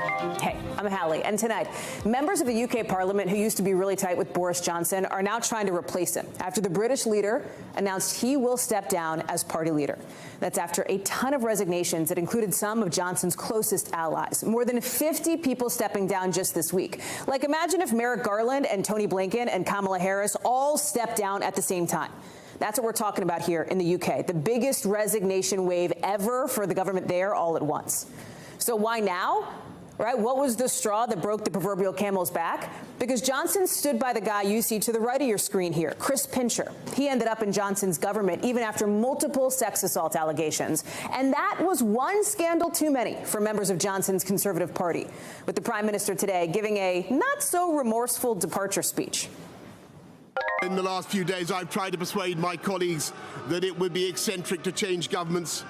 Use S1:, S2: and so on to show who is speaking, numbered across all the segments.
S1: Hey, I'm Hallie, and tonight, members of the UK Parliament who used to be really tight with Boris Johnson are now trying to replace him after the British leader announced he will step down as party leader. That's after a ton of resignations that included some of Johnson's closest allies. More than 50 people stepping down just this week. Like, imagine if Merrick Garland and Tony Blinken and Kamala Harris all stepped down at the same time. That's what we're talking about here in the UK, the biggest resignation wave ever for the government there all at once. So why now? Right? What was the straw that broke the proverbial camel's back? Because Johnson stood by the guy you see to the right of your screen here, Chris Pincher. He ended up in Johnson's government even after multiple sex assault allegations. And that was one scandal too many for members of Johnson's Conservative Party, with the Prime Minister today giving a not-so-remorseful departure speech.
S2: In the last few days, I've tried to persuade my colleagues that it would be eccentric to change governments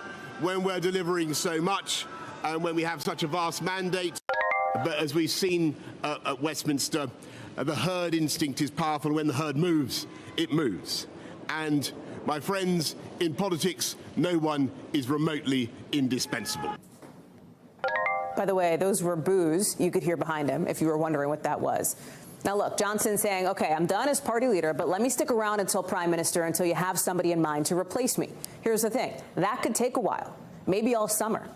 S2: when we're delivering so much and when we have such a vast mandate. But as we've seen at Westminster, the herd instinct is powerful. When the herd moves, it moves. And my friends, in politics, no one is remotely indispensable.
S1: By the way, those were boos you could hear behind him if you were wondering what that was. Now, look, Johnson's saying, OK, I'm done as party leader, but let me stick around until prime minister until you have somebody in mind to replace me. Here's the thing. That could take a while, maybe all summer.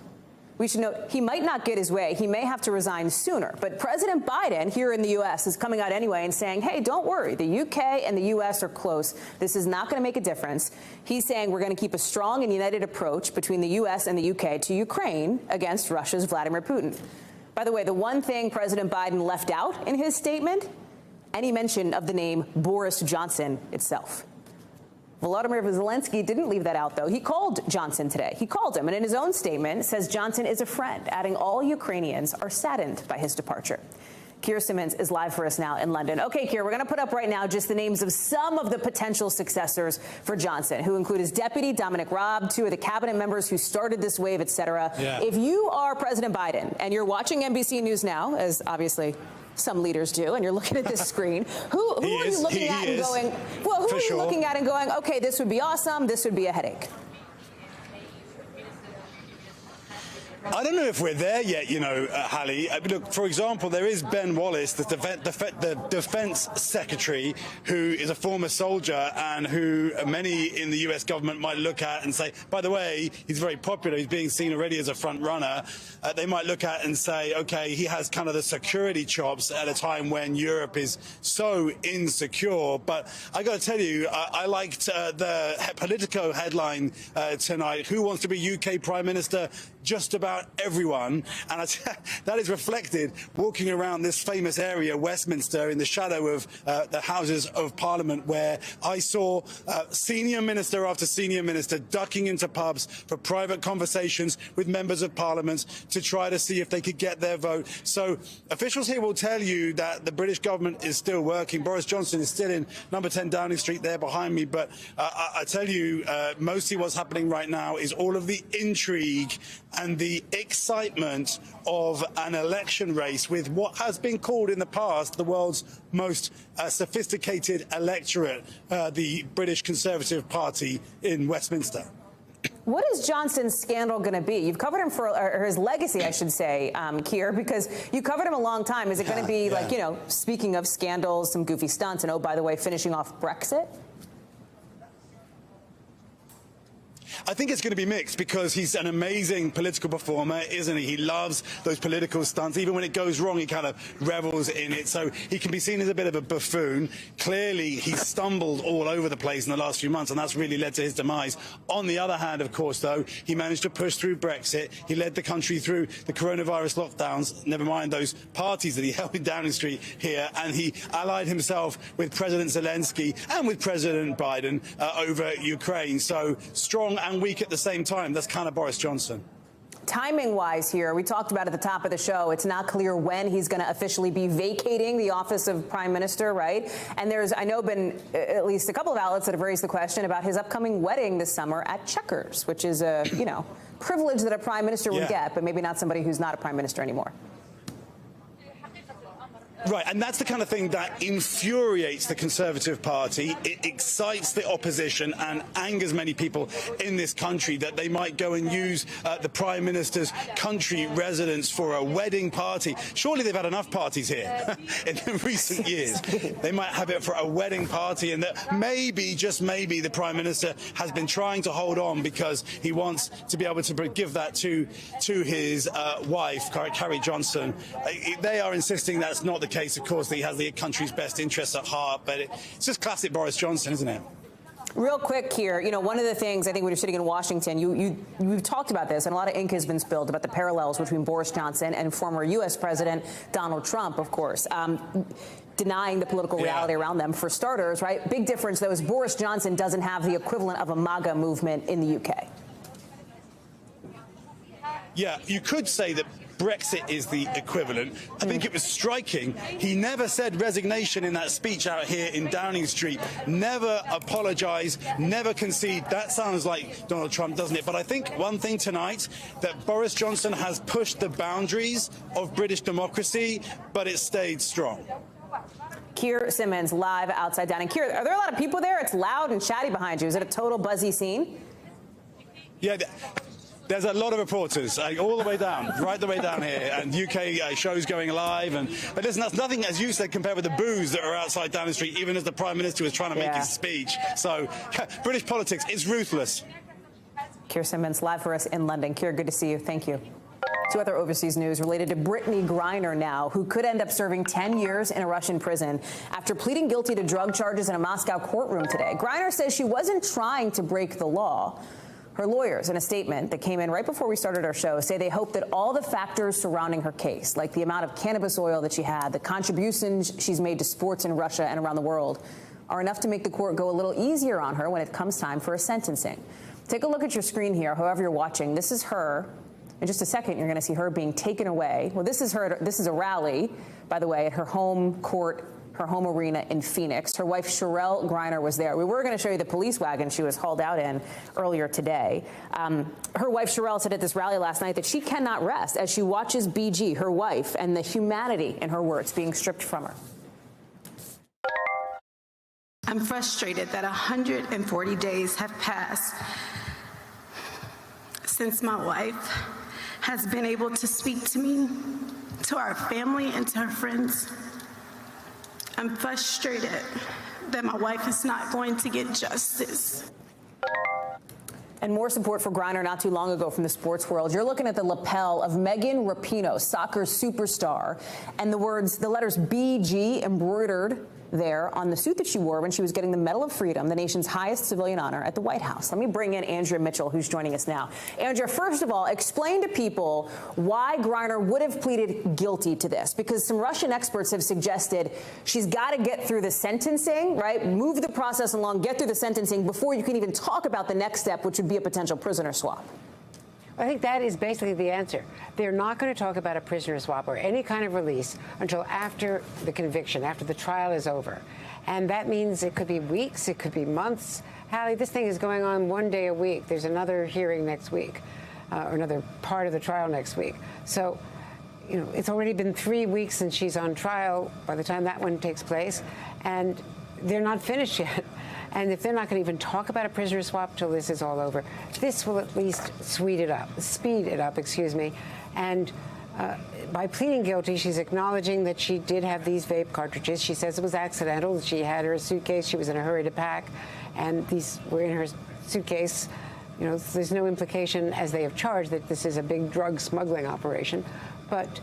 S1: We should note he might not get his way. He may have to resign sooner. But President Biden here in the U.S. is coming out anyway and saying, hey, don't worry. The U.K. and the U.S. are close. This is not going to make a difference. He's saying we're going to keep a strong and united approach between the U.S. and the U.K. to Ukraine against Russia's Vladimir Putin. By the way, the one thing President Biden left out in his statement, any mention of the name Boris Johnson itself. Volodymyr Zelensky didn't leave that out, though. He called Johnson today. He called him, and in his own statement says Johnson is a friend, adding all Ukrainians are saddened by his departure. Keir Simmons is live for us now in London. OK, Keir, we're going to put up right now just the names of some of the potential successors for Johnson, who include his deputy, Dominic Raab, two of the cabinet members who started this wave, et cetera. Yeah. If you are President Biden and you're watching NBC News now, as obviously some leaders do, and you're looking at this screen, who are you looking at and going, well, who are you looking at and going, OK, this would be awesome, this would be a headache?
S3: I don't know if we're there yet, you know, Hallie. Look, for example, there is Ben Wallace, the defense secretary, who is a former soldier and who many in the U.S. government might look at and say, by the way, he's very popular. He's being seen already as a front runner. They might look at and say, OK, he has kind of the security chops at a time when Europe is so insecure. But I got to tell you, I liked the Politico headline tonight. Who wants to be UK Prime Minister? Just about everyone, and that is reflected walking around this famous area, Westminster, in the shadow of the Houses of Parliament, where I saw senior minister after senior minister ducking into pubs for private conversations with members of Parliament to try to see if they could get their vote. So officials here will tell you that the British government is still working. Boris Johnson is still in number 10 Downing Street there behind me, but I tell you, mostly what's happening right now is all of the intrigue and the excitement of an election race with what has been called in the past the world's most sophisticated electorate, the British Conservative Party in Westminster.
S1: What is Johnson's scandal going to be? You've covered him for, or his legacy, I should say, Keir, because you covered him a long time. Is it going to be like, you know, speaking of scandals, some goofy stunts, and oh, by the way, finishing off Brexit?
S3: I think it's going to be mixed because he's an amazing political performer, isn't he? He loves those political stunts. Even when it goes wrong, he kind of revels in it. So he can be seen as a bit of a buffoon. Clearly, he's stumbled all over the place in the last few months, and that's really led to his demise. On the other hand, of course, though, he managed to push through Brexit. He led the country through the coronavirus lockdowns, never mind those parties that he held in Downing Street here, and he allied himself with President Zelensky and with President Biden over Ukraine. So strong and weak at the same time. That's kind of Boris Johnson.
S1: Timing-wise here, we talked about at the top of the show, it's not clear when he's going to officially be vacating the office of Prime Minister, right? And there's, I know, been at least a couple of outlets that have raised the question about his upcoming wedding this summer at Chequers, which is a, you know, privilege that a Prime Minister would get, but maybe not somebody who's not a Prime Minister anymore.
S3: Right, and that's the kind of thing that infuriates the Conservative Party. It excites the opposition and angers many people in this country that they might go and use the Prime Minister's country residence for a wedding party. Surely they've had enough parties here in recent years. They might have it for a wedding party, and that maybe, just maybe, the Prime Minister has been trying to hold on because he wants to be able to give that to his wife, Carrie Johnson. They are insisting that's not the case, of course, that he has the country's best interests at heart, but it's just classic Boris Johnson, isn't it?
S1: Real quick here, you know, one of the things I think when you're sitting in Washington, you've talked about this, and a lot of ink has been spilled about the parallels between Boris Johnson and former U.S. President Donald Trump, of course. Denying the political reality around them, for starters, right? Big difference, though, is Boris Johnson doesn't have the equivalent of a MAGA movement in the U.K.
S3: Yeah, you could say that Brexit is the equivalent. I think it was striking. He never said resignation in that speech out here in Downing Street. Never apologise, never concede. That sounds like Donald Trump, doesn't it? But I think one thing tonight, that Boris Johnson has pushed the boundaries of British democracy, but it stayed strong.
S1: Keir Simmons live outside Downing. Keir, are there a lot of people there? It's loud and chatty behind you. Is it a total buzzy scene?
S3: Yeah. There's a lot of reporters all the way down, right the way down here, and UK shows going live. But listen, that's nothing, as you said, compared with the boos that are outside Downing Street, even as the Prime Minister was trying to make his speech. So British politics is ruthless.
S1: Keir Simmons live for us in London. Keir, good to see you. Thank you. Two other overseas news related to Brittney Griner now, who could end up serving 10 years in a Russian prison after pleading guilty to drug charges in a Moscow courtroom today. Griner says she wasn't trying to break the law. Her lawyers, in a statement that came in right before we started our show, say they hope that all the factors surrounding her case, like the amount of cannabis oil that she had, the contributions she's made to sports in Russia and around the world, are enough to make the court go a little easier on her when it comes time for a sentencing. Take a look at your screen here, however you're watching. This is her. In just a second, you're going to see her being taken away. Well, this is her. This is a rally, by the way, at her home court, her home arena in Phoenix. Her wife, Sherelle Greiner, was there. We were going to show you the police wagon she was hauled out in earlier today. Her wife, Sherelle, said at this rally last night that she cannot rest as she watches BG, her wife, and the humanity, in her words, being stripped from her.
S4: I'm frustrated that 140 days have passed since my wife has been able to speak to me, to our family, and to her friends. I'm frustrated that my wife is not going to get justice.
S1: And more support for Greiner not too long ago from the sports world. You're looking at the lapel of Megan Rapinoe, soccer superstar, and the letters BG embroidered there on the suit that she wore when she was getting the Medal of Freedom, the nation's highest civilian honor, at the White House. Let me bring in Andrea Mitchell, who's joining us now. Andrea, first of all, explain to people why Greiner would have pleaded guilty to this, because some Russian experts have suggested she's got to get through the sentencing, right? Move the process along, get through the sentencing before you can even talk about the next step, which would be a potential prisoner swap.
S5: I think that is basically the answer. They're not going to talk about a prisoner swap or any kind of release until after the conviction, after the trial is over. And that means it could be weeks, it could be months. Hallie, this thing is going on one day a week. There's another hearing next week, or another part of the trial next week. So, you know, it's already been 3 weeks since she's on trial by the time that one takes place, and they're not finished yet. And if they're not going to even talk about a prisoner swap till this is all over, this will at least speed it up, And by pleading guilty, she's acknowledging that she did have these vape cartridges. She says it was accidental. She had her suitcase. She was in a hurry to pack, and these were in her suitcase. You know, there's no implication, as they have charged, that this is a big drug smuggling operation. But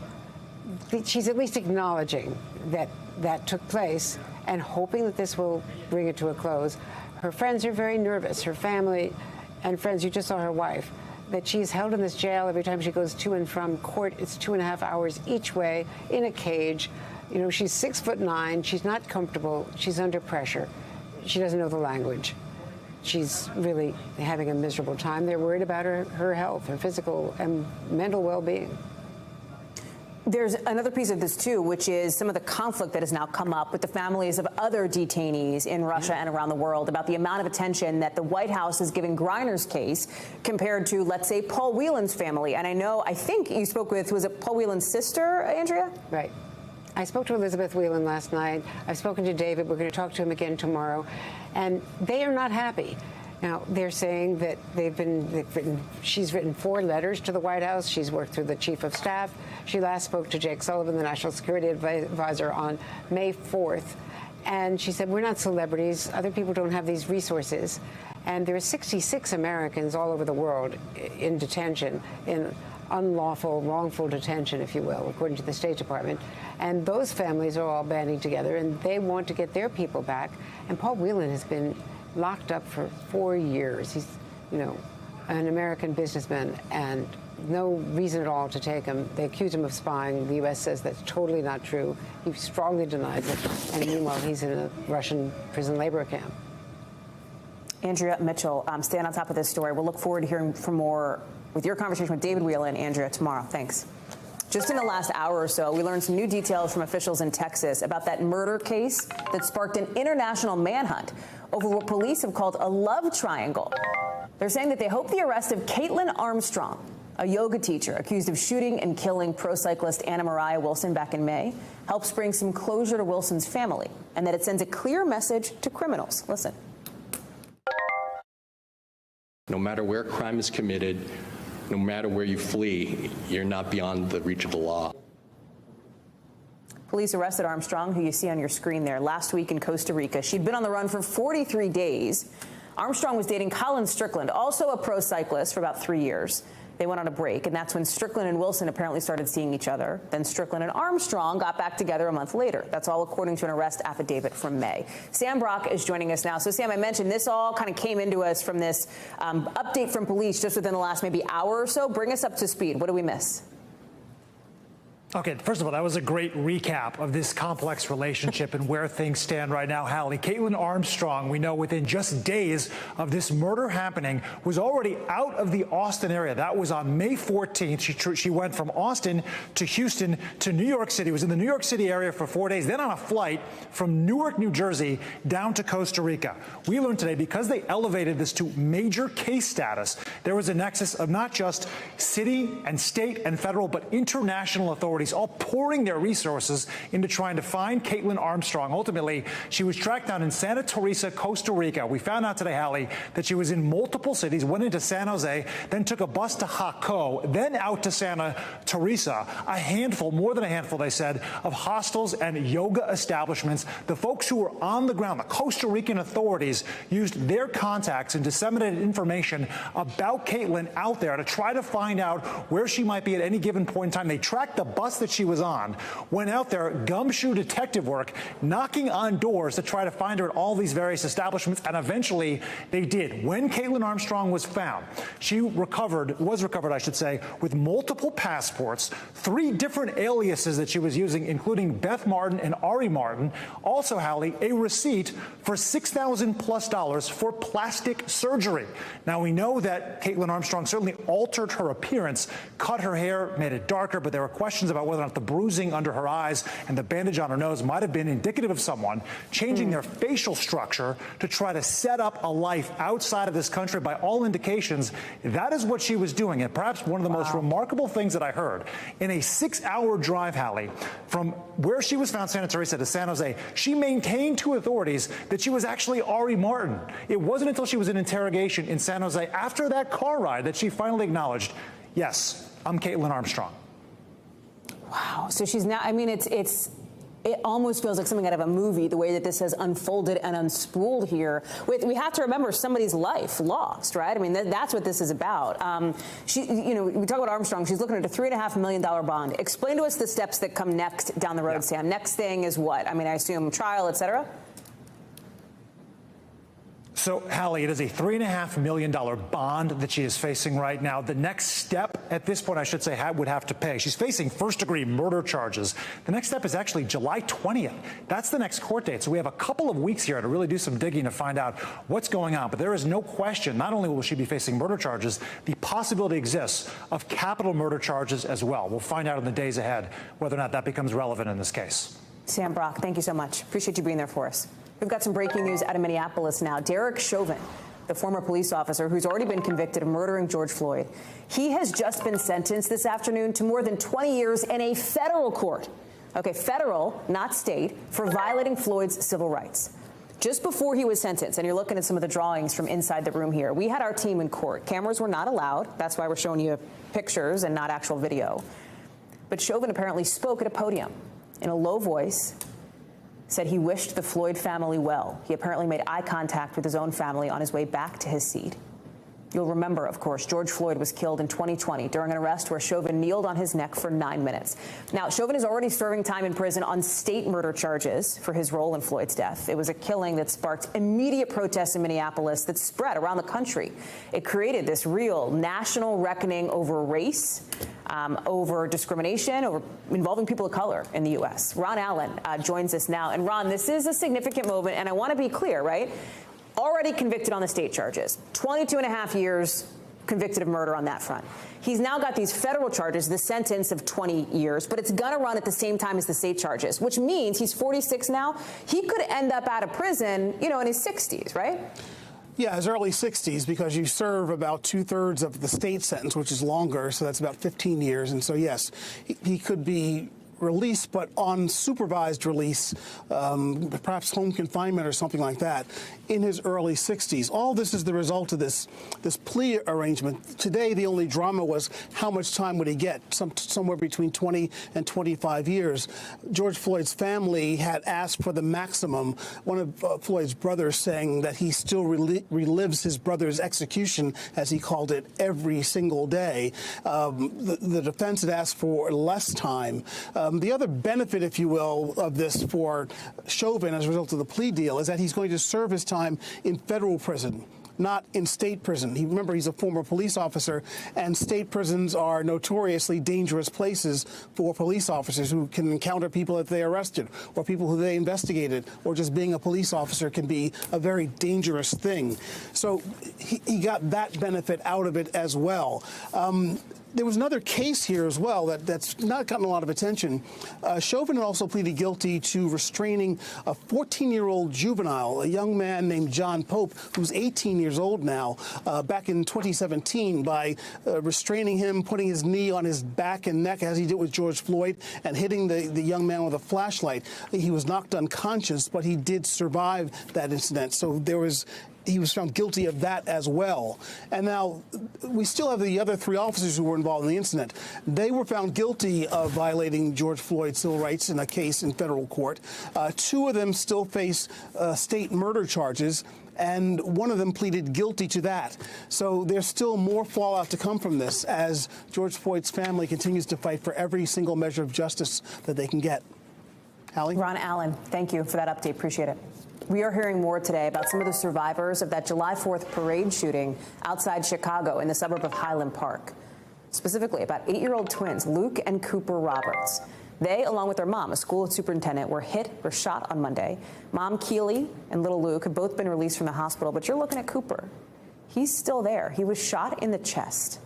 S5: she's at least acknowledging that that took place and hoping that this will bring it to a close. Her friends are very nervous, her family and friends. You just saw her wife, that she's held in this jail every time she goes to and from court. It's 2.5 hours each way in a cage. You know, she's 6'9". She's not comfortable. She's under pressure. She doesn't know the language. She's really having a miserable time. They're worried about her health, her physical and mental well-being.
S1: There's another piece of this, too, which is some of the conflict that has now come up with the families of other detainees in Russia and around the world about the amount of attention that the White House is giving Greiner's case compared to, let's say, Paul Whelan's family. And I think you spoke with, was it Paul Whelan's sister, Andrea?
S5: Right. I spoke to Elizabeth Whelan last night. I've spoken to David. We're going to talk to him again tomorrow. And they are not happy. Now, they're saying that she's written 4 letters to the White House. She's worked through the chief of staff. She last spoke to Jake Sullivan, the national security advisor, on May 4th. And she said, we're not celebrities. Other people don't have these resources. And there are 66 Americans all over the world in detention, in unlawful, wrongful detention, if you will, according to the State Department. And those families are all banding together, and they want to get their people back. And Paul Whelan has been locked up for 4 years. He's, an American businessman, and no reason at all to take him. They accuse him of spying. The U.S. says that's totally not true. He strongly denies it. And meanwhile, he's in a Russian prison labor camp.
S1: Andrea Mitchell, staying on top of this story. We'll look forward to hearing from more with your conversation with David Whelan, Andrea, tomorrow. Thanks. Just in the last hour or so, we learned some new details from officials in Texas about that murder case that sparked an international manhunt over what police have called a love triangle. They're saying that they hope the arrest of Caitlin Armstrong, a yoga teacher accused of shooting and killing pro cyclist Anna Mariah Wilson back in May, helps bring some closure to Wilson's family, and that it sends a clear message to criminals. Listen.
S6: No matter where crime is committed, no matter where you flee, you're not beyond the reach of the law.
S1: Police arrested Armstrong, who you see on your screen there, last week in Costa Rica. She'd been on the run for 43 days. Armstrong was dating Colin Strickland, also a pro cyclist, for about 3 years. They went on a break, and that's when Strickland and Wilson apparently started seeing each other. Then Strickland and Armstrong got back together a month later. That's all according to an arrest affidavit from May. Sam Brock is joining us now. So, Sam, I mentioned this all kind of came into us from this update from police just within the last maybe hour or so. Bring us up to speed. What do we miss?
S7: Okay, first of all, that was a great recap of this complex relationship and where things stand right now. Hallie, Caitlin Armstrong, we know within just days of this murder happening, was already out of the Austin area. That was on May 14th. She went from Austin to Houston to New York City, was in the New York City area for 4 days, then on a flight from Newark, New Jersey, down to Costa Rica. We learned today, because they elevated this to major case status, there was a nexus of not just city and state and federal, but international authorities all pouring their resources into trying to find Caitlin Armstrong. Ultimately, she was tracked down in Santa Teresa, Costa Rica. We found out today, Hallie, that she was in multiple cities, went into San Jose, then took a bus to Jaco, then out to Santa Teresa. A handful, more than a handful, they said, of hostels and yoga establishments. The folks who were on the ground, the Costa Rican authorities, used their contacts and disseminated information about Caitlin out there to try to find out where she might be at any given point in time. They tracked the bus that she was on, went out there, gumshoe detective work, knocking on doors to try to find her at all these various establishments, and eventually they did. When Caitlin Armstrong was found, she was recovered, with multiple passports, 3 different aliases that she was using, including Beth Martin and Ari Martin. Also, Hallie, a receipt for $6,000+ for plastic surgery. Now, we know that Caitlin Armstrong certainly altered her appearance, cut her hair, made it darker, but there were questions about whether or not the bruising under her eyes and the bandage on her nose might have been indicative of someone changing their facial structure to try to set up a life outside of this country. By all indications, that is what she was doing. And perhaps one of the most remarkable things that I heard, in a 6-hour drive, Hallie, from where she was found, Santa Teresa, to San Jose, she maintained to authorities that she was actually Ari Martin. It wasn't until she was in interrogation in San Jose after that car ride that she finally acknowledged, yes, I'm Caitlin Armstrong.
S1: Wow. So she's now, I mean, it almost feels like something out of a movie, the way that this has unfolded and unspooled here. We have to remember somebody's life lost, right? I mean, that's what this is about. We talk about Armstrong. She's looking at a $3.5 million bond. Explain to us the steps that come next down the road, Sam. Next thing is what? I mean, I assume trial, et cetera?
S7: So, Hallie, it is a $3.5 million bond that she is facing right now. The next step at this point, I should say, would have to pay. She's facing first-degree murder charges. The next step is actually July 20th. That's the next court date. So we have a couple of weeks here to really do some digging to find out what's going on. But there is no question, not only will she be facing murder charges, the possibility exists of capital murder charges as well. We'll find out in the days ahead whether or not that becomes relevant in this case.
S1: Sam Brock, thank you so much. Appreciate you being there for us. We've got some breaking news out of Minneapolis now. Derek Chauvin, the former police officer who's already been convicted of murdering George Floyd, he has just been sentenced this afternoon to more than 20 years in a federal court Okay, federal, not state, for violating Floyd's civil rights. Just before he was sentenced, and you're looking at some of the drawings from inside the room here, we had our team in court. Cameras were not allowed. That's why we're showing you pictures and not actual video. But Chauvin apparently spoke at a podium in a low voice, said he wished the Floyd family well. He apparently made eye contact with his own family on his way back to his seat. You'll remember, of course, George Floyd was killed in 2020 during an arrest where Chauvin kneeled on his neck for 9 minutes. Now, Chauvin is already serving time in prison on state murder charges for his role in Floyd's death. It was a killing that sparked immediate protests in Minneapolis that spread around the country. It created this real national reckoning over race, over discrimination, over involving people of color in the U.S. Ron Allen joins us now. And Ron, this is a significant moment, and I want to be clear, right? Already convicted on the state charges, 22 and a half years convicted of murder on that front. He's now got these federal charges, the sentence of 20 years, but it's going to run at the same time as the state charges, which means he's 46 now. He could end up out of prison, you know, in his 60s, right?
S8: Yeah, his early 60s, because you serve about 2/3 of the state sentence, which is longer, so that's about 15 years. And so, yes, he could be release, but on supervised release, perhaps home confinement or something like that, in his early 60s. All this is the result of this plea arrangement. Today, the only drama was how much time would he get, somewhere between 20 and 25 years. George Floyd's family had asked for the maximum, one of Floyd's brothers saying that he still relives his brother's execution, as he called it, every single day. The defense had asked for less time. The other benefit, if you will, of this for Chauvin as a result of the plea deal is that he's going to serve his time in federal prison, not in state prison. Remember, he's a former police officer, and state prisons are notoriously dangerous places for police officers who can encounter people that they arrested or people who they investigated, or just being a police officer can be a very dangerous thing. So he got that benefit out of it as well. There was another case here as well that's not gotten a lot of attention. Chauvin also pleaded guilty to restraining a 14-year-old juvenile, a young man named John Pope, who's 18 years old now, back in 2017 by restraining him, putting his knee on his back and neck, as he did with George Floyd, and hitting the young man with a flashlight. He was knocked unconscious, but he did survive that incident. So he was found guilty of that as well. And now we still have the other 3 officers who were involved in the incident. They were found guilty of violating George Floyd's civil rights in a case in federal court. 2 of them still face state murder charges, and one of them pleaded guilty to that. So there's still more fallout to come from this as George Floyd's family continues to fight for every single measure of justice that they can get. Hallie?
S1: Ron Allen, thank you for that update. Appreciate it. We are hearing more today about some of the survivors of that July 4th parade shooting outside Chicago in the suburb of Highland Park. Specifically about 8-year-old twins, Luke and Cooper Roberts. They, along with their mom, a school superintendent, were shot on Monday. Mom Keely and little Luke have both been released from the hospital, but you're looking at Cooper. He's still there. He was shot in the chest.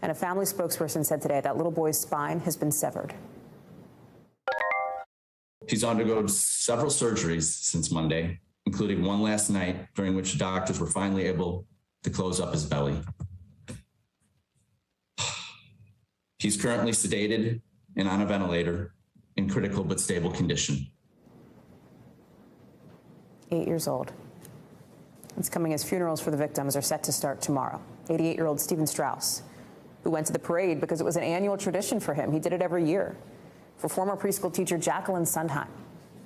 S1: And a family spokesperson said today that little boy's spine has been severed.
S9: He's undergone several surgeries since Monday, including one last night, during which doctors were finally able to close up his belly. He's currently sedated and on a ventilator in critical but stable condition.
S1: 8 years old. It's coming as funerals for the victims are set to start tomorrow. 88-year-old Stephen Strauss, who went to the parade because it was an annual tradition for him. He did it every year. For former preschool teacher Jacqueline Sondheim,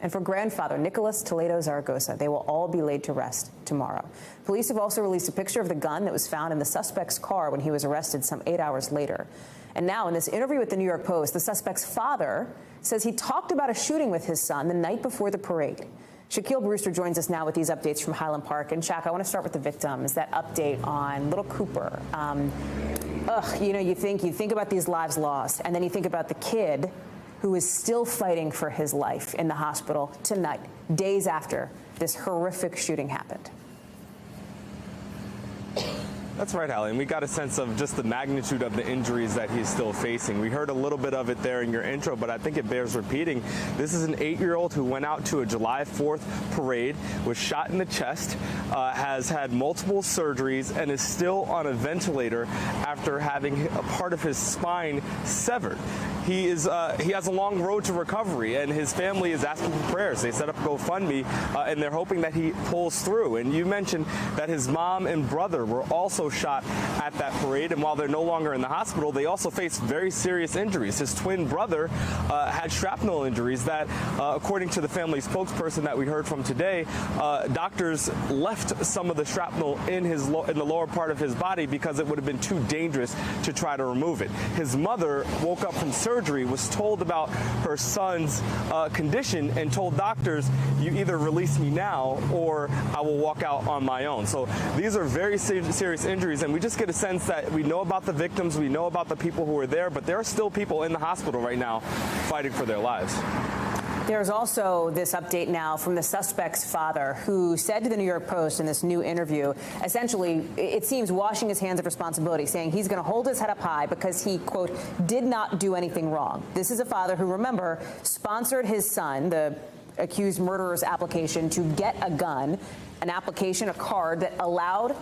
S1: and for grandfather Nicholas Toledo Zaragoza. They will all be laid to rest tomorrow. Police have also released a picture of the gun that was found in the suspect's car when he was arrested some 8 hours later. And now, in this interview with the New York Post, the suspect's father says he talked about a shooting with his son the night before the parade. Shaquille Brewster joins us now with these updates from Highland Park. And Shaq, I want to start with the victims, that update on little Cooper. You know, you think about these lives lost, and then you think about the kid who is still fighting for his life in the hospital tonight, days after this horrific shooting happened.
S10: That's right, Hallie, and we got a sense of just the magnitude of the injuries that he's still facing. We heard a little bit of it there in your intro, but I think it bears repeating. This is an 8-year-old who went out to a July 4th parade, was shot in the chest, has had multiple surgeries, and is still on a ventilator after having a part of his spine severed. he has a long road to recovery, and his family is asking for prayers. They set up a GoFundMe, and they're hoping that he pulls through. And you mentioned that his mom and brother were also shot at that parade, and while they're no longer in the hospital, they also face very serious injuries. His twin brother had shrapnel injuries that, according to the family spokesperson that we heard from today, doctors left some of the shrapnel in the lower part of his body because it would have been too dangerous to try to remove it. His mother woke up from surgery, was told about her son's condition, and told doctors, you either release me now or I will walk out on my own. So these are very serious injuries, and we just get a sense that we know about the victims, we know about the people who were there, but there are still people in the hospital right now fighting for their lives.
S1: There's also this update now from the suspect's father, who said to the New York Post in this new interview, essentially, it seems, washing his hands of responsibility, saying he's going to hold his head up high because he, quote, did not do anything wrong. This is a father who, remember, sponsored his son, the accused murderer's application, to get a gun, an application, a card that allowed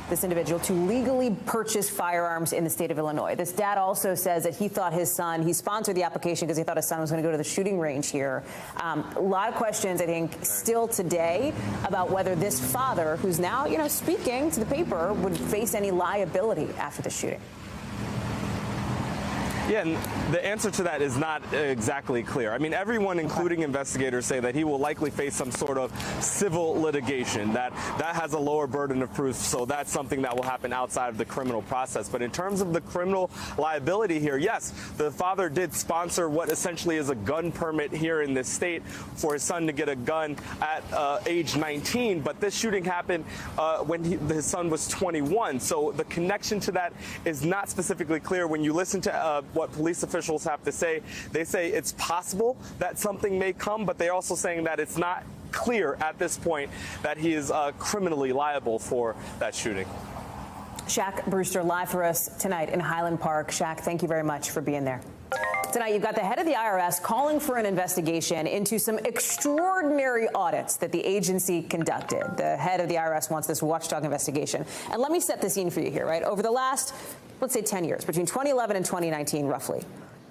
S1: this individual to legally purchase firearms in the state of Illinois. This dad also says that he thought his son, he sponsored the application because he thought his son was going to go to the shooting range here. A lot of questions, I think, still today about whether this father, who's now, speaking to the paper, would face any liability after the shooting.
S10: Yeah, and the answer to that is not exactly clear. I mean, everyone, including investigators, say that he will likely face some sort of civil litigation, that has a lower burden of proof, so that's something that will happen outside of the criminal process. But in terms of the criminal liability here, yes, the father did sponsor what essentially is a gun permit here in this state for his son to get a gun at age 19, but this shooting happened when his son was 21. So the connection to that is not specifically clear. When you listen to what police officials have to say, they say it's possible that something may come, but they're also saying that it's not clear at this point that he is criminally liable for that shooting.
S1: Shaq Brewster live for us tonight in Highland Park. Shaq, thank you very much for being there. Tonight, you've got the head of the IRS calling for an investigation into some extraordinary audits that the agency conducted. The head of the IRS wants this watchdog investigation. And let me set the scene for you here, right? Over the last, let's say, 10 years, between 2011 and 2019, roughly,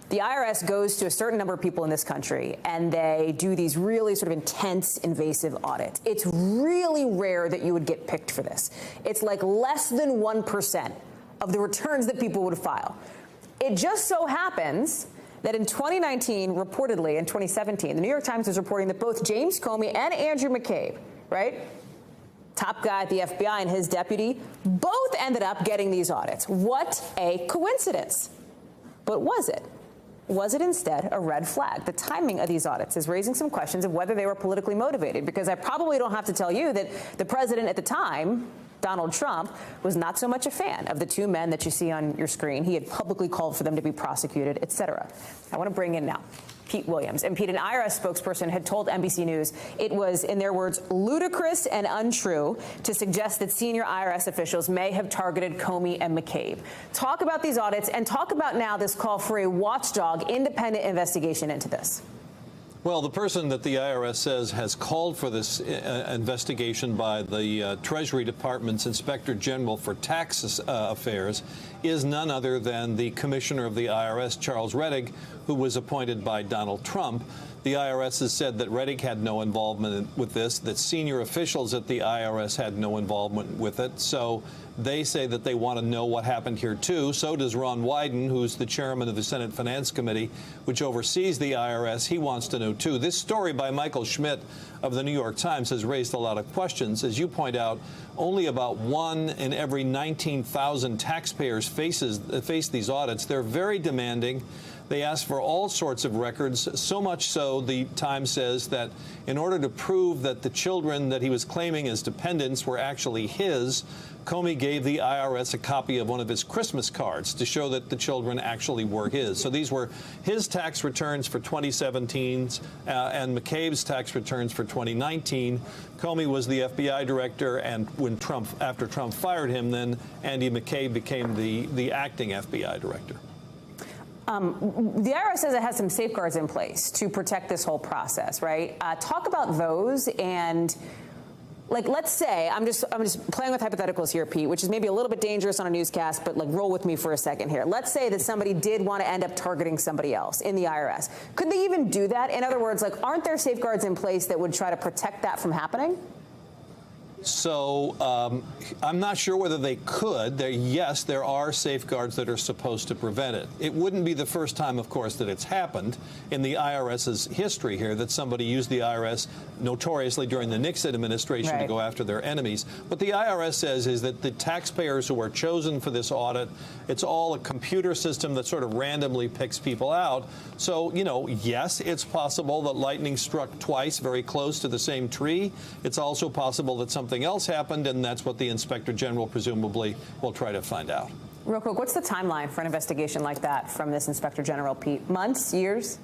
S1: the IRS goes to a certain number of people in this country, and they do these really sort of intense, invasive audits. It's really rare that you would get picked for this. It's like less than 1% of the returns that people would file. It just so happens that in 2019, reportedly in 2017, the New York Times was reporting that both James Comey and Andrew McCabe, right, top guy at the FBI and his deputy, both ended up getting these audits. What a coincidence. But was it? Was it instead a red flag? The timing of these audits is raising some questions of whether they were politically motivated, because I probably don't have to tell you that the president at the time, Donald Trump, was not so much a fan of the two men that you see on your screen. He had publicly called for them to be prosecuted, etc. I want to bring in now Pete Williams. And Pete, an IRS spokesperson had told NBC News it was, in their words, ludicrous and untrue to suggest that senior IRS officials may have targeted Comey and McCabe. Talk about these audits and talk about now this call for a watchdog independent investigation into this.
S11: Well, the person that the IRS says has called for this investigation by the Treasury Department's Inspector General for Tax Affairs is none other than the Commissioner of the IRS, Charles Rettig, who was appointed by Donald Trump. The IRS has said that Rettig had no involvement with this, that senior officials at the IRS had no involvement with it. So they say that they want to know what happened here, too. So does Ron Wyden, who's the chairman of the Senate Finance Committee, which oversees the IRS. He wants to know, too. This story by Michael Schmidt of the New York Times has raised a lot of questions. As you point out, only about 1 in every 19,000 taxpayers face these audits. They're very demanding. They ask for all sorts of records, so much so, the Times says, that in order to prove that the children that he was claiming as dependents were actually his, Comey gave the IRS a copy of one of his Christmas cards to show that the children actually were his. So these were his tax returns for 2017 and McCabe's tax returns for 2019. Comey was the FBI director, and when after Trump fired him, then Andy McCabe became the acting FBI director.
S1: The IRS says it has some safeguards in place to protect this whole process, right? Talk about those and Like, let's say, I'm just playing with hypotheticals here, Pete, which is maybe a little bit dangerous on a newscast, but like roll with me for a second here. Let's say that somebody did want to end up targeting somebody else in the IRS. Could they even do that? In other words, like, aren't there safeguards in place that would try to protect that from happening?
S11: So I'm not sure whether they could. Yes, there are safeguards that are supposed to prevent it. It wouldn't be the first time, of course, that it's happened in the IRS's history here, that somebody used the IRS notoriously during the Nixon administration to go after their enemies. What the IRS says is that the taxpayers who are chosen for this audit, it's all a computer system that sort of randomly picks people out. So, you know, yes, it's possible that lightning struck twice very close to the same tree. It's also possible that something else happened, and that's what the Inspector General presumably will try to find out.
S1: Real quick, what's the timeline for an investigation like that from this Inspector General, Pete? Months, years?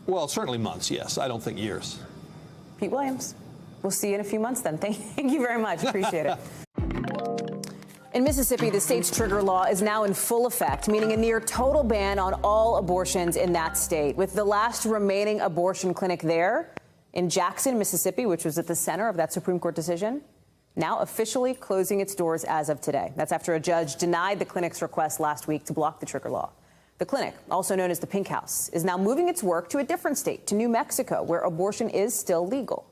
S11: Well, certainly months, yes. I don't think years.
S1: Pete Williams, we'll see you in a few months then. Thank you very much. Appreciate it. In Mississippi, the state's trigger law is now in full effect, meaning a near total ban on all abortions in that state, with the last remaining abortion clinic there in Jackson, Mississippi, which was at the center of that Supreme Court decision, now officially closing its doors as of today. That's after a judge denied the clinic's request last week to block the trigger law. The clinic, also known as the Pink House, is now moving its work to a different state, to New Mexico, where abortion is still legal.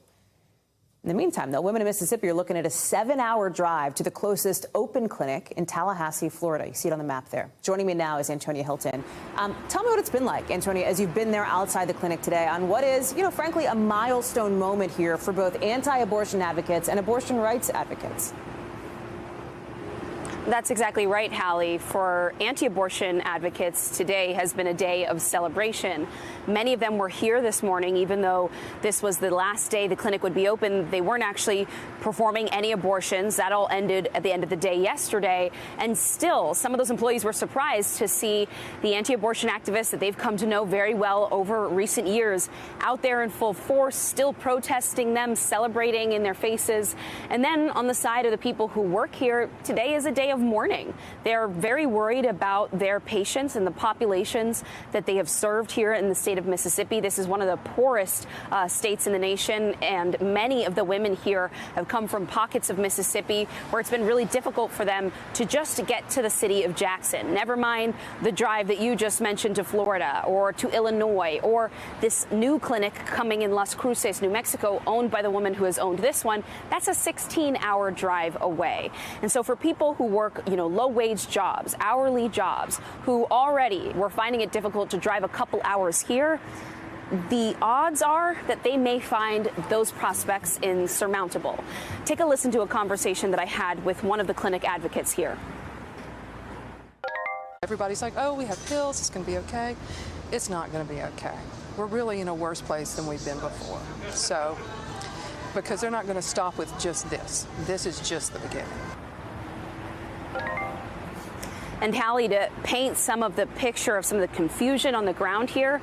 S1: In the meantime, though, women in Mississippi are looking at a 7-hour drive to the closest open clinic in Tallahassee, Florida. You see it on the map there. Joining me now is Antonia Hilton. Tell me what it's been like, Antonia, as you've been there outside the clinic today on what is, you know, frankly, a milestone moment here for both anti-abortion advocates and abortion rights advocates.
S12: That's exactly right, Hallie. For anti-abortion advocates, today has been a day of celebration. Many of them were here this morning, even though this was the last day the clinic would be open. They weren't actually performing any abortions. That all ended at the end of the day yesterday. And still, some of those employees were surprised to see the anti-abortion activists that they've come to know very well over recent years out there in full force, still protesting them, celebrating in their faces. And then on the side of the people who work here, today is a day of mourning. They're very worried about their patients and the populations that they have served here in the state of Mississippi. This is one of the poorest states in the nation, and many of the women here have come from pockets of Mississippi where it's been really difficult for them to just get to the city of Jackson. Never mind the drive that you just mentioned to Florida or to Illinois, or this new clinic coming in Las Cruces, New Mexico, owned by the woman who has owned this one. That's a 16-hour drive away. And so for people who work, low-wage jobs, hourly jobs, who already were finding it difficult to drive a couple hours here, the odds are that they may find those prospects insurmountable. Take a listen to a conversation that I had with one of the clinic advocates here.
S13: Everybody's like, oh, we have pills, it's going to be okay. It's not going to be okay. We're really in a worse place than we've been before. So, because they're not going to stop with just this. This is just the beginning.
S12: And Hallie, to paint some of the picture of some of the confusion on the ground here,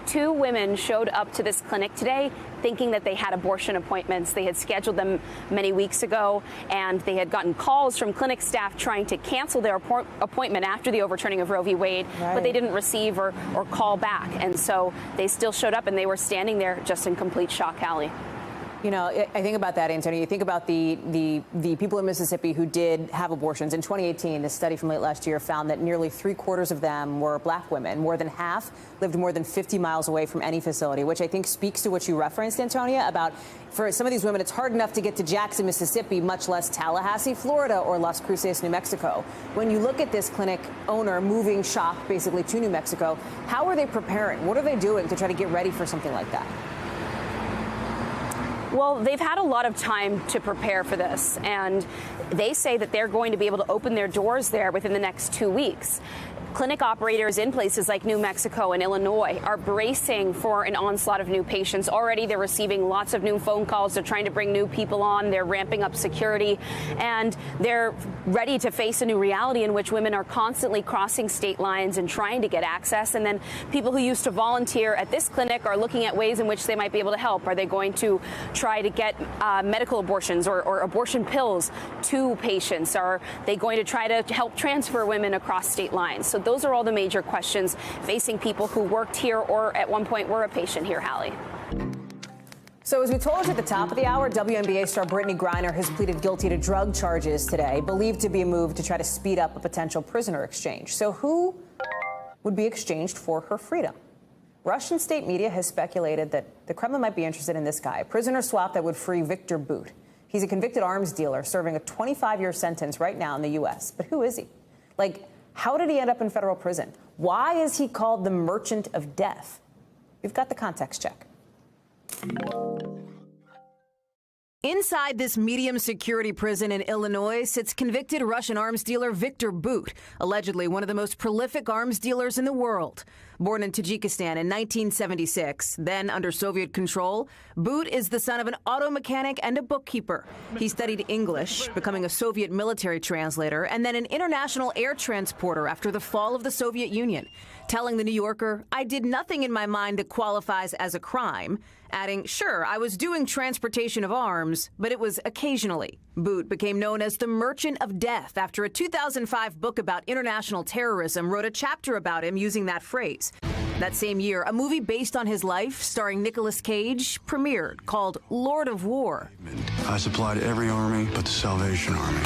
S12: 2 women showed up to this clinic today thinking that they had abortion appointments. They had scheduled them many weeks ago, and they had gotten calls from clinic staff trying to cancel their appointment after the overturning of Roe v. Wade, but they didn't receive or call back. And so they still showed up, and they were standing there just in complete shock, Hallie.
S1: You know, I think about that, Antonia. You think about the people in Mississippi who did have abortions. In 2018, this study from late last year found that nearly 3/4 of them were black women. More than half lived more than 50 miles away from any facility, which I think speaks to what you referenced, Antonia, about for some of these women, it's hard enough to get to Jackson, Mississippi, much less Tallahassee, Florida, or Las Cruces, New Mexico. When you look at this clinic owner moving shop basically to New Mexico, how are they preparing? What are they doing to try to get ready for something like that?
S12: Well, they've had a lot of time to prepare for this, and they say that they're going to be able to open their doors there within the next 2 weeks. Clinic operators in places like New Mexico and Illinois are bracing for an onslaught of new patients. Already they're receiving lots of new phone calls. They're trying to bring new people on. They're ramping up security, and they're ready to face a new reality in which women are constantly crossing state lines and trying to get access. And then people who used to volunteer at this clinic are looking at ways in which they might be able to help. Are they going to try to get medical abortions or abortion pills to patients? Are they going to try to help transfer women across state lines? So those are all the major questions facing people who worked here or at one point were a patient here, Hallie.
S1: So as we told you at the top of the hour, WNBA star Brittney Griner has pleaded guilty to drug charges today, believed to be a move to try to speed up a potential prisoner exchange. So who would be exchanged for her freedom? Russian state media has speculated that the Kremlin might be interested in this guy, a prisoner swap that would free Viktor Bout. He's a convicted arms dealer serving a 25-year sentence right now in the U.S. But who is he? Like, how did he end up in federal prison? Why is he called the Merchant of Death? We've got the context check. Inside this medium security prison in Illinois sits convicted Russian arms dealer Viktor Bout, allegedly one of the most prolific arms dealers in the world. Born in Tajikistan in 1976, then under Soviet control, Bout is the son of an auto mechanic and a bookkeeper. He studied English, becoming a Soviet military translator, and then an international air transporter after the fall of the Soviet Union. Telling the New Yorker, "I did nothing in my mind that qualifies as a crime," adding, "Sure, I was doing transportation of arms, but it was occasionally." Bout became known as the Merchant of Death after a 2005 book about international terrorism wrote a chapter about him using that phrase. That same year, a movie based on his life, starring Nicolas Cage, premiered, called Lord of War.
S14: I supplied every army but the Salvation Army.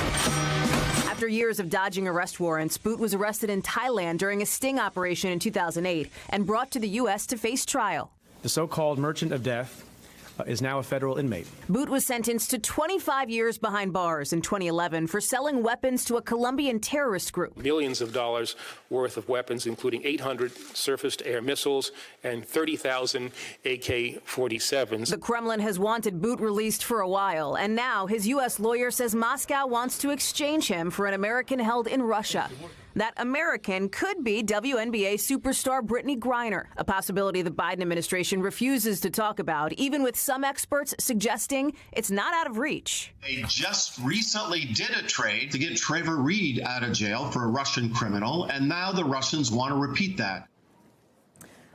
S1: After years of dodging arrest warrants, Bout was arrested in Thailand during a sting operation in 2008 and brought to the U.S. to face trial.
S15: The so-called Merchant of Death is now a federal inmate.
S1: Bout was sentenced to 25 years behind bars in 2011 for selling weapons to a Colombian terrorist group.
S16: Millions of dollars worth of weapons, including 800 surface-to-air missiles and 30,000 AK-47s.
S1: The Kremlin has wanted Bout released for a while, and now his U.S. lawyer says Moscow wants to exchange him for an American held in Russia. That American could be WNBA superstar Brittney Griner, a possibility the Biden administration refuses to talk about, even with some experts suggesting it's not out of reach.
S17: They just recently did a trade to get Trevor Reed out of jail for a Russian criminal, and now the Russians want to repeat that.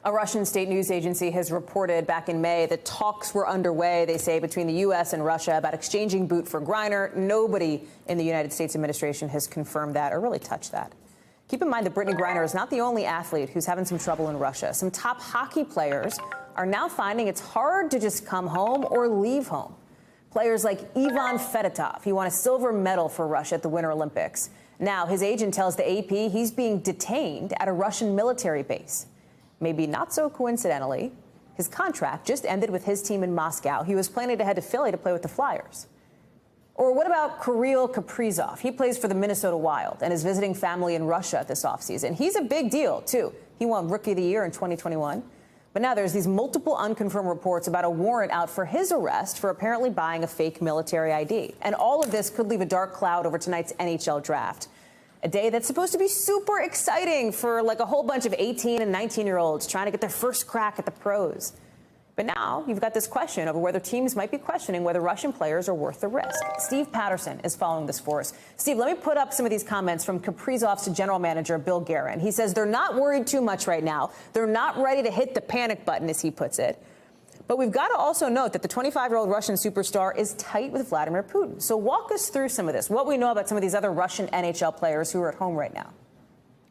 S1: A Russian state news agency has reported back in May that talks were underway, they say, between the U.S. and Russia about exchanging Bout for Greiner. Nobody in the United States administration has confirmed that or really touched that. Keep in mind that Brittney Griner is not the only athlete who's having some trouble in Russia. Some top hockey players are now finding it's hard to just come home or leave home. Players like Ivan Fedotov, he won a silver medal for Russia at the Winter Olympics. Now, his agent tells the AP he's being detained at a Russian military base. Maybe not so coincidentally, his contract just ended with his team in Moscow. He was planning to head to Philly to play with the Flyers. Or what about Kirill Kaprizov? He plays for the Minnesota Wild and is visiting family in Russia this offseason. He's a big deal, too. He won Rookie of the Year in 2021. But now there's these multiple unconfirmed reports about a warrant out for his arrest for apparently buying a fake military ID. And all of this could leave a dark cloud over tonight's NHL draft. A day that's supposed to be super exciting for like a whole bunch of 18 and 19-year-olds trying to get their first crack at the pros. But now you've got this question over whether teams might be questioning whether Russian players are worth the risk. Steve Patterson is following this for us. Steve, let me put up some of these comments from Kaprizov's general manager, Bill Guerin. He says they're not worried too much right now. They're not ready to hit the panic button, as he puts it. But we've got to also note that the 25-year-old Russian superstar is tight with Vladimir Putin. So walk us through some of this, what we know about some of these other Russian NHL players who are at home right now.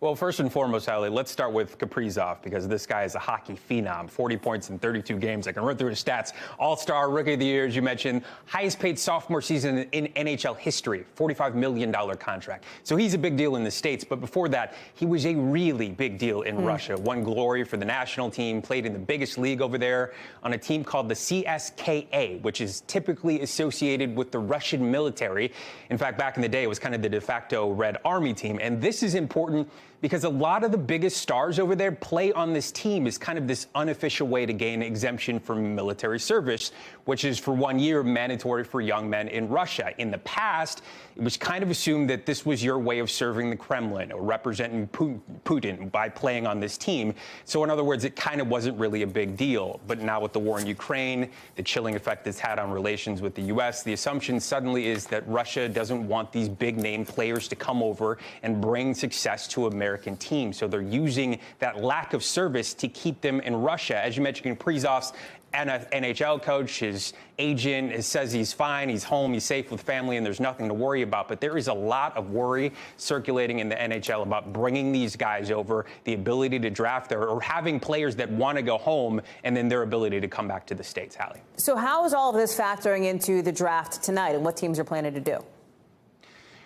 S18: Well, first and foremost, Hallie, let's start with Kaprizov, because this guy is a hockey phenom. 40 points in 32 games. I can run through his stats. All-Star, Rookie of the Year, as you mentioned. Highest paid sophomore season in NHL history. $45 million contract. So he's a big deal in the States. But before that, he was a really big deal in Russia. Won glory for the national team. Played in the biggest league over there on a team called the CSKA, which is typically associated with the Russian military. In fact, back in the day, it was kind of the de facto Red Army team. And this is important because a lot of the biggest stars over there play on this team as kind of this unofficial way to gain exemption from military service, which is for 1 year mandatory for young men in Russia. In the past, it was kind of assumed that this was your way of serving the Kremlin or representing Putin by playing on this team. So in other words, it kind of wasn't really a big deal. But now with the war in Ukraine, the chilling effect it's had on relations with the U.S., the assumption suddenly is that Russia doesn't want these big name players to come over and bring success to America American team. So they're using that lack of service to keep them in Russia. As you mentioned, Kaprizov's NHL coach, his agent says he's fine, he's home, he's safe with family, and there's nothing to worry about. But there is a lot of worry circulating in the NHL about bringing these guys over, the ability to draft there, or having players that want to go home, and then their ability to come back to the States. Hallie.
S1: So how is all of this factoring into the draft tonight and what teams are planning to do?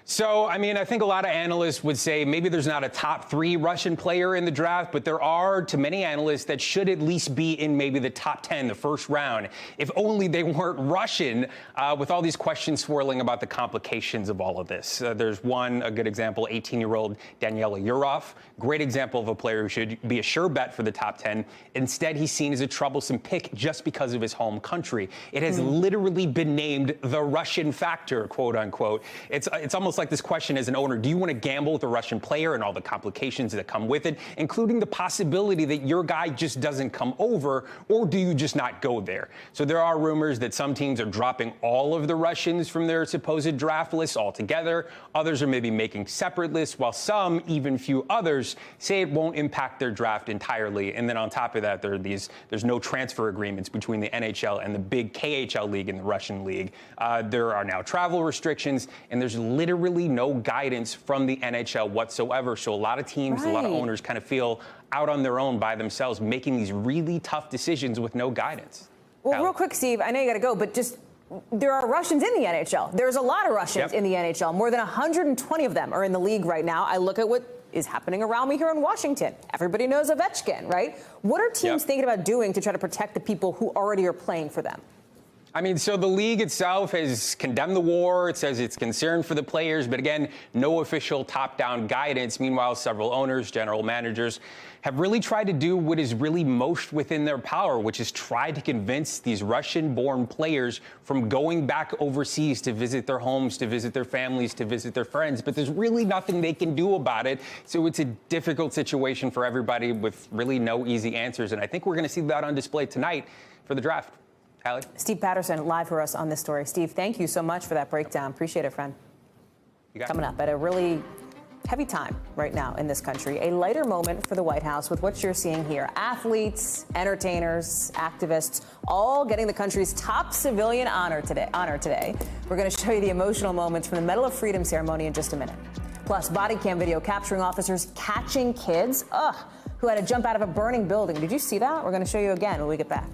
S18: So, I mean, I think a lot of analysts would say maybe there's not a top 3 Russian player in the draft, but there are, to many analysts, that should at least be in maybe the top 10, the first round, if only they weren't Russian, with all these questions swirling about the complications of all of this. There's a good example, 18-year-old Daniela Yurov, great example of a player who should be a sure bet for the top 10. Instead, he's seen as a troublesome pick just because of his home country. It has literally been named the Russian factor, quote unquote. It's almost like this question as an owner, do you want to gamble with a Russian player and all the complications that come with it, including the possibility that your guy just doesn't come over, or do you just not go there? So there are rumors that some teams are dropping all of the Russians from their supposed draft lists altogether. Others are maybe making separate lists, while some, even few others, say it won't impact their draft entirely. And then on top of that, there's no transfer agreements between the NHL and the big KHL league and the Russian league. There are now travel restrictions, and there's literally no guidance from the NHL whatsoever. So a lot of teams, a lot of owners kind of feel out on their own by themselves, making these really tough decisions with no guidance.
S1: Well, Real quick, Steve, I know you got to go, but just there are Russians in the NHL. There's a lot of Russians in the NHL. More than 120 of them are in the league right now. I look at what is happening around me here in Washington. Everybody knows Ovechkin, right? What are teams thinking about doing to try to protect the people who already are playing for them?
S18: I mean, so the league itself has condemned the war. It says it's concerned for the players, but again, no official top-down guidance. Meanwhile, several owners, general managers have really tried to do what is really most within their power, which is try to convince these Russian-born players from going back overseas to visit their homes, to visit their families, to visit their friends. But there's really nothing they can do about it. So it's a difficult situation for everybody with really no easy answers. And I think we're going to see that on display tonight for the draft. Hallie?
S1: Steve Patterson live for us on this story. Steve, thank you so much for that breakdown. Appreciate it, friend. Coming up at a really heavy time right now in this country, a lighter moment for the White House with what you're seeing here. Athletes, entertainers, activists, all getting the country's top civilian honor today. We're going to show you the emotional moments from the Medal of Freedom ceremony in just a minute. Plus, body cam video capturing officers catching kids, who had to jump out of a burning building. Did you see that? We're going to show you again when we get back.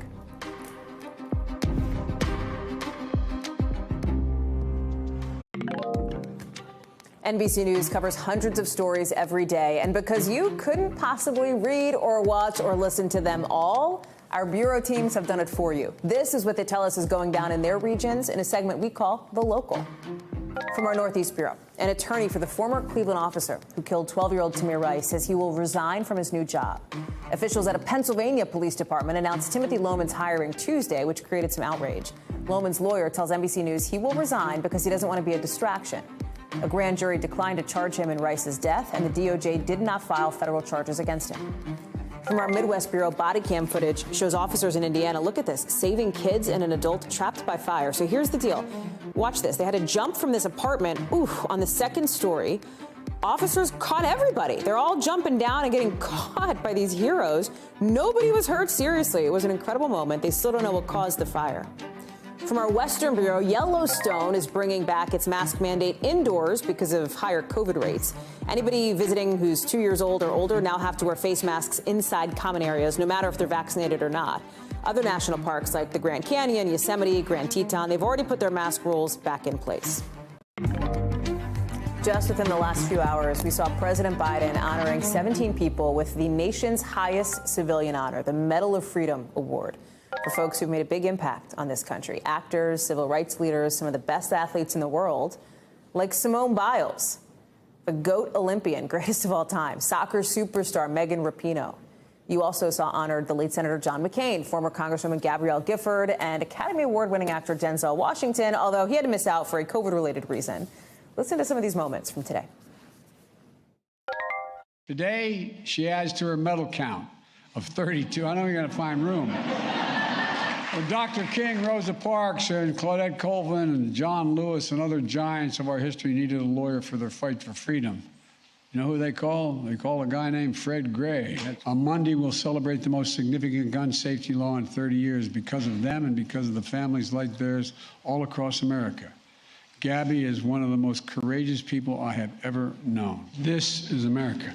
S1: NBC News covers hundreds of stories every day, and because you couldn't possibly read or watch or listen to them all, our bureau teams have done it for you. This is what they tell us is going down in their regions in a segment we call The Local. From our Northeast Bureau, an attorney for the former Cleveland officer who killed 12-year-old Tamir Rice says he will resign from his new job. Officials at a Pennsylvania police department announced Timothy Loman's hiring Tuesday, which created some outrage. Loman's lawyer tells NBC News he will resign because he doesn't want to be a distraction. A grand jury declined to charge him in Rice's death, and the DOJ did not file federal charges against him. From our Midwest Bureau, body cam footage shows officers in Indiana, look at this, saving kids and an adult trapped by fire. So here's the deal. Watch this. They had to jump from this apartment, on the second story. Officers caught everybody. They're all jumping down and getting caught by these heroes. Nobody was hurt seriously. It was an incredible moment. They still don't know what caused the fire. From our Western Bureau, Yellowstone is bringing back its mask mandate indoors because of higher COVID rates. Anybody visiting who's 2 years old or older now have to wear face masks inside common areas, no matter if they're vaccinated or not. Other national parks like the Grand Canyon, Yosemite, Grand Teton, they've already put their mask rules back in place. Just within the last few hours, we saw President Biden honoring 17 people with the nation's highest civilian honor, the Medal of Freedom Award, for folks who've made a big impact on this country. Actors, civil rights leaders, some of the best athletes in the world, like Simone Biles, the GOAT Olympian, greatest of all time, soccer superstar Megan Rapinoe. You also saw honored the late Senator John McCain, former Congresswoman Gabrielle Gifford, and Academy Award-winning actor Denzel Washington, although he had to miss out for a COVID-related reason. Listen to some of these moments from today.
S19: Today, she adds to her medal count of 32. I know you're going to find room. Well, Dr. King, Rosa Parks, and Claudette Colvin, and John Lewis, and other giants of our history needed a lawyer for their fight for freedom. You know who they call? They call a guy named Fred Gray. On Monday, we'll celebrate the most significant gun safety law in 30 years because of them and because of the families like theirs all across America. Gabby is one of the most courageous people I have ever known. This is America.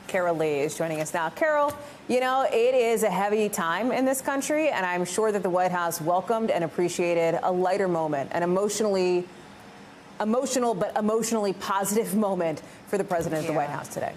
S1: Carol Lee is joining us now. Carol, you know, it is a heavy time in this country, and I'm sure that the White House welcomed and appreciated a lighter moment, an emotional but emotionally positive moment for the president of the White House today.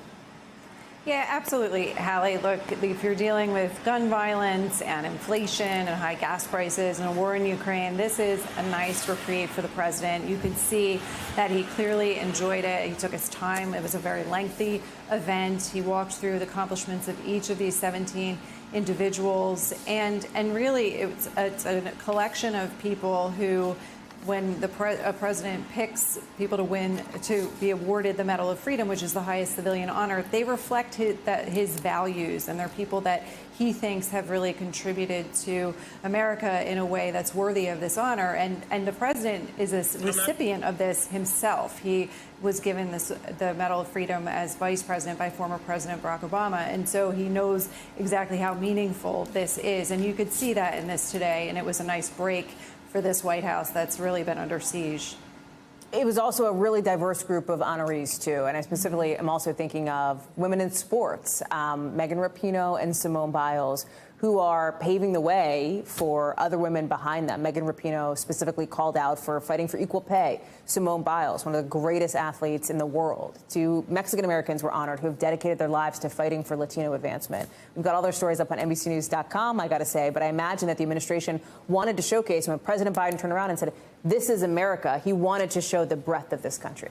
S20: Yeah, absolutely, Hallie. Look, if you're dealing with gun violence and inflation and high gas prices and a war in Ukraine, this is a nice reprieve for the president. You can see that he clearly enjoyed it. He took his time. It was a very lengthy event. He walked through the accomplishments of each of these 17 individuals. And really, it's a collection of people who, when a president picks people to win, to be awarded the Medal of Freedom, which is the highest civilian honor, they reflect his values, and they're people that he thinks have really contributed to America in a way that's worthy of this honor. And the president is a recipient of this himself. He was given the Medal of Freedom as vice president by former President Barack Obama, and so he knows exactly how meaningful this is. And you could see that in this today, and it was a nice break for this White House that's really been under siege.
S1: It was also a really diverse group of honorees, too. And I specifically am also thinking of women in sports, Megan Rapinoe and Simone Biles, who are paving the way for other women behind them. Megan Rapinoe specifically called out for fighting for equal pay. Simone Biles, one of the greatest athletes in the world. 2 Mexican Americans were honored who have dedicated their lives to fighting for Latino advancement. We've got all their stories up on NBCNews.com, I got to say, but I imagine that the administration wanted to showcase when President Biden turned around and said, "This is America." He wanted to show the breadth of this country.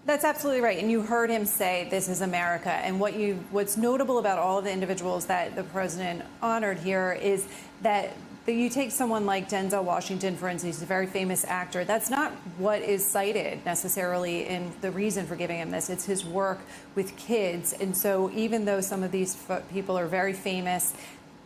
S20: That's absolutely right. And you heard him say, "This is America." And what's notable about all of the individuals that the president honored here is that you take someone like Denzel Washington, for instance, he's a very famous actor. That's not what is cited necessarily in the reason for giving him this. It's his work with kids. And so even though some of these people are very famous,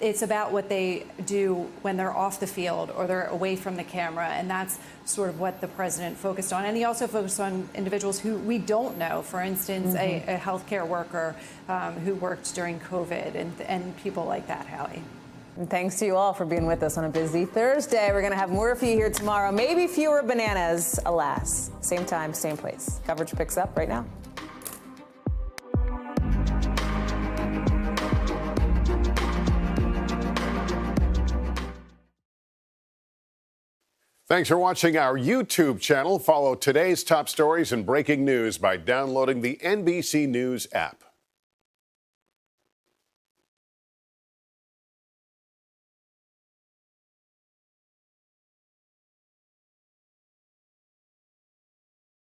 S20: it's about what they do when they're off the field or they're away from the camera. And that's sort of what the president focused on. And he also focused on individuals who we don't know. For instance, a healthcare worker who worked during COVID and people like that, Hallie.
S1: And thanks to you all for being with us on a busy Thursday. We're going to have more for you here tomorrow. Maybe fewer bananas, alas. Same time, same place. Coverage picks up right now.
S21: Thanks for watching our YouTube channel. Follow today's top stories and breaking news by downloading the NBC News app.